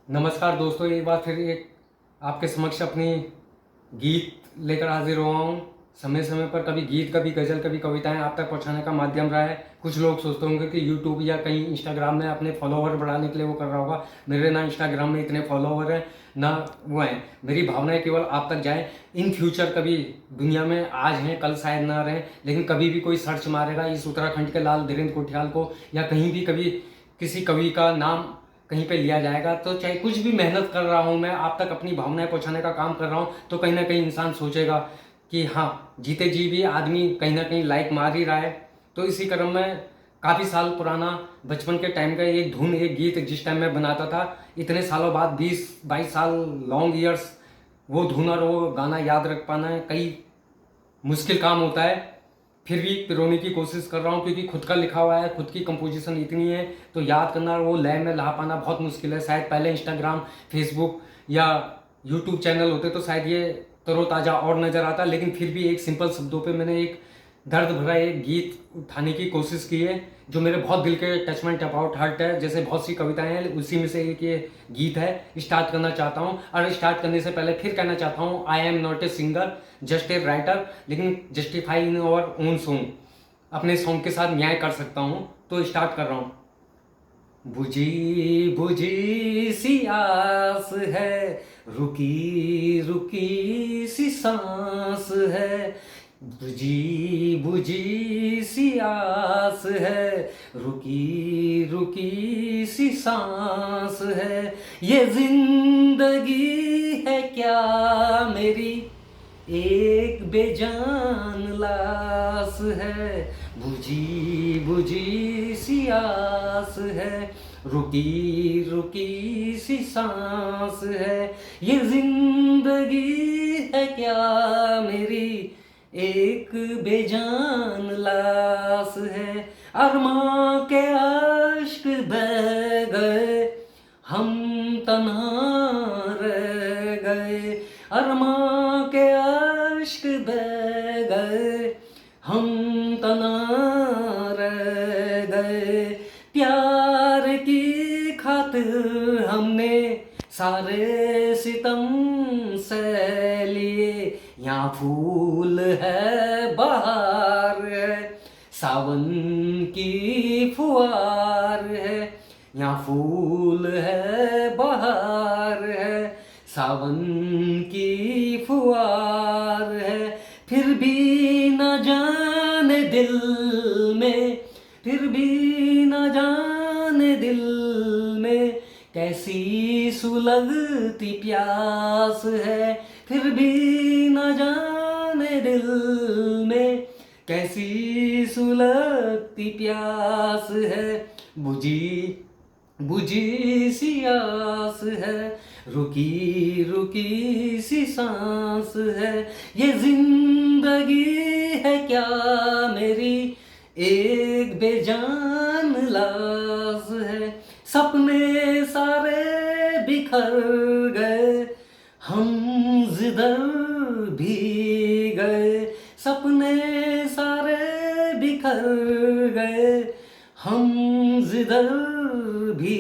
नमस्कार दोस्तों, एक बार फिर एक आपके समक्ष अपनी गीत लेकर हाजिर हुआ हूँ। समय समय पर कभी गीत, कभी गज़ल, कभी कविताएं आप तक पहुँचाने का माध्यम रहा है। कुछ लोग सोचते होंगे कि यूट्यूब या कहीं इंस्टाग्राम में अपने फॉलोवर बढ़ाने के लिए वो कर रहा होगा। मेरे ना इंस्टाग्राम में इतने फॉलोवर हैं ना वो हैं। मेरी भावनाएं केवल आप तक जाएं। इन फ्यूचर कभी दुनिया में आज हैं, कल शायद ना रहें, लेकिन कभी भी कोई सर्च मारेगा इस उत्तराखंड के लाल धीरेन्द्र कुठियाल को, या कहीं भी कभी किसी कवि का नाम कहीं पे लिया जाएगा, तो चाहे कुछ भी मेहनत कर रहा हूँ मैं, आप तक अपनी भावनाएं पहुँचाने का काम कर रहा हूँ, तो कहीं ना कहीं इंसान सोचेगा कि हाँ, जीते जी भी आदमी कहीं ना कहीं लाइक मार ही रहा है। तो इसी क्रम में काफ़ी साल पुराना बचपन के टाइम का एक धुन, एक गीत जिस टाइम मैं बनाता था, इतने सालों बाद 20-22 साल लॉन्ग ईयर्स वो धुन और वो गाना याद रख पाना कई मुश्किल काम होता है। फिर भी पिरोने की कोशिश कर रहा हूँ, क्योंकि खुद का लिखा हुआ है, खुद की कंपोजिशन इतनी है, तो याद करना और वो लय में ला पाना बहुत मुश्किल है। शायद पहले इंस्टाग्राम, फेसबुक या यूट्यूब चैनल होते तो शायद ये तरोताज़ा और नज़र आता, लेकिन फिर भी एक सिंपल शब्दों पे मैंने एक दर्द भरा एक गीत उठाने की कोशिश की है, जो मेरे बहुत दिल के टचमेंट अबाउट हार्ट है। जैसे बहुत सी कविताएं हैं, उसी में से एक ये गीत है। स्टार्ट करना चाहता हूँ, और स्टार्ट करने से पहले फिर कहना चाहता हूँ, I am not a singer, just a writer, लेकिन justify in our own song, अपने सॉन्ग के साथ न्याय कर सकता हूँ। तो स्टार्ट कर रहा हूँ। बुझी बुझी सी आस है, रुकी रुकी सी सांस है। बुझी बुझी सी आस है, रुकी रुकी सी सांस है। ये जिंदगी है क्या मेरी, एक बेजान लाश है। बुझी बुझी सी आस है, रुकी रुकी सी सांस है। ये जिंदगी है क्या मेरी, एक बेजान लाश है। अरमां के अश्क बह गए, हम तन्हा रह गए। अरमां के अश्क बह गए, हम तन्हा रह गए। प्यार की खातिर हमने सारे सितम सह लिए। यहाँ फूल है, बहार है, सावन की फुहार है। यहाँ फूल है, बहार है, सावन की फुहार है। फिर भी न जाने दिल में, फिर भी न जाने दिल में कैसी सुलगती प्यास है। फिर भी न जाने दिल में कैसी सुलगती प्यास है। बुझी बुझी सी आस है, रुकी रुकी सी सांस है। ये जिंदगी है क्या मेरी, एक बेजान लाश है। सपने सारे बिखर गए, हम जिधर भी गए। सपने सारे बिखर गए, हम जिधर भी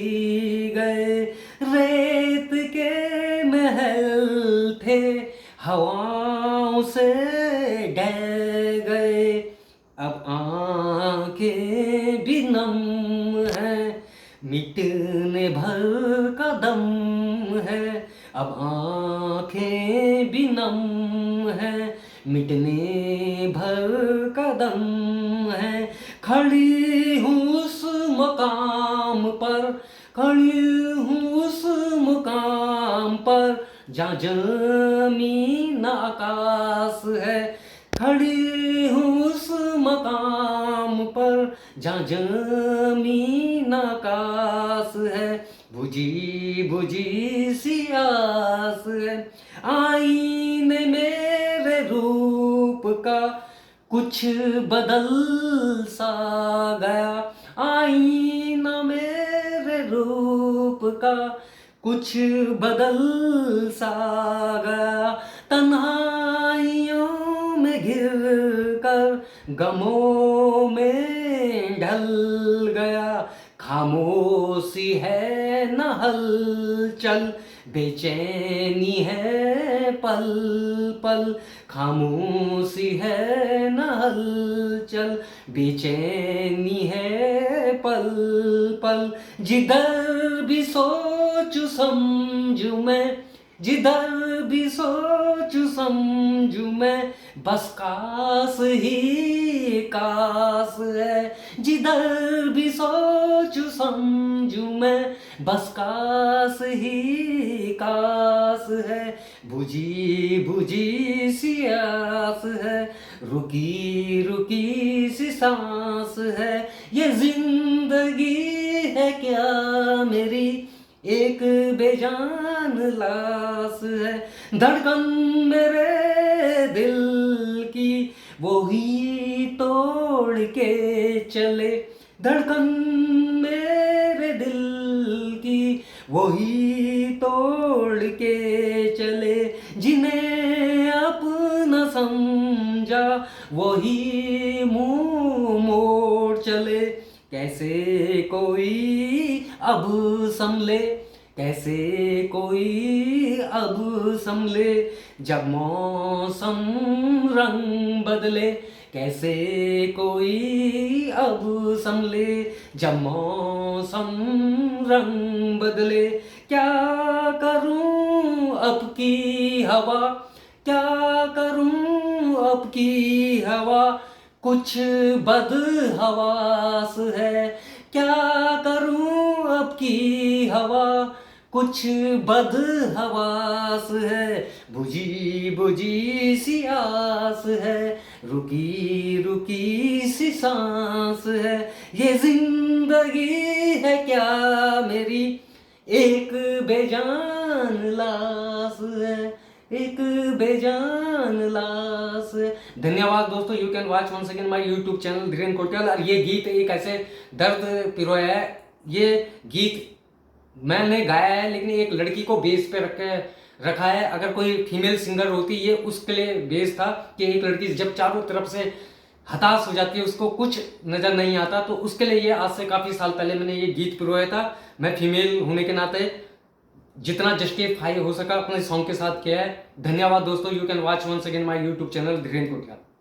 गए। रेत के महल थे, हवाओं से ढह गए। अब आंखें भी नम है, मिटने भर का दम है। अब आंखें भी नम है, मिटने भर का दम है। खड़ी हूँ उस मकाम पर, खड़ी हूँ उस मुकाम पर, जहाँ जमीन आकाश है। खड़ी हूँ उस मकाम पर, जहाँ जमीन आकाश है। बुझी बुझी सी आस है। आईने मेरे रूप का कुछ बदल सा गया। आईना मेरे रूप का कुछ बदल सा गया। तन्हाइयों में घिर कर गमों में ढल गया। खामोशी है न हलचल, बेचैनी है पल पल। खामोशी है न हलचल, बेचैनी है पल पल। जिधर भी सोचूं समझूं मैं, जिधर भी सोचूं समझूं मैं, बस काश ही काश है। जिधर भी सोचूं समझूं मैं, बस काश ही काश है। बुझी बुझी सी आस है, रुकी रुकी सी सांस है। ये जिंदगी है क्या मेरी, एक बेजान लाश है। धड़कन मेरे दिल की वो ही तोड़ के चले, धड़कन मेरे दिल की वो ही तोड़ के चले। जिन्हें अपना समझा वही मुंह मोड़ चले। कैसे कोई अब संभले, कैसे कोई अब संभले, जब मौसम रंग बदले। कैसे कोई अब संभले, जब मौसम रंग बदले। क्या करूं अब की हवा, क्या करूं अब की हवा, कुछ बदहवास है। क्या करूं अब की हवा, कुछ बदहवास है। बुझी बुझी सी आस है, रुकी रुकी सी सांस है। ये जिंदगी है क्या मेरी, एक बेजान लाश है, एक बेजान लाश। धन्यवाद दोस्तों। You can watch once again my YouTube channel Dhiren Kotiyal. और ये गीत एक ऐसे दर्द पिरोया है। ये गीत मैंने गाया है, लेकिन एक लड़की को बेस पे रखा है। अगर कोई फीमेल सिंगर होती, ये उसके लिए बेस था कि एक लड़की जब चारों तरफ से हताश हो जाती है, उसको कुछ नजर नहीं आता, तो उसके लिए ये आज से काफी साल पहले मैंने ये गीत पिरोया था। मैं फीमेल होने के नाते जितना जस्टिफाई हो सका अपने सॉन्ग के साथ किया है। धन्यवाद दोस्तों। You can watch once again my YouTube channel Dhiren Kotiyal.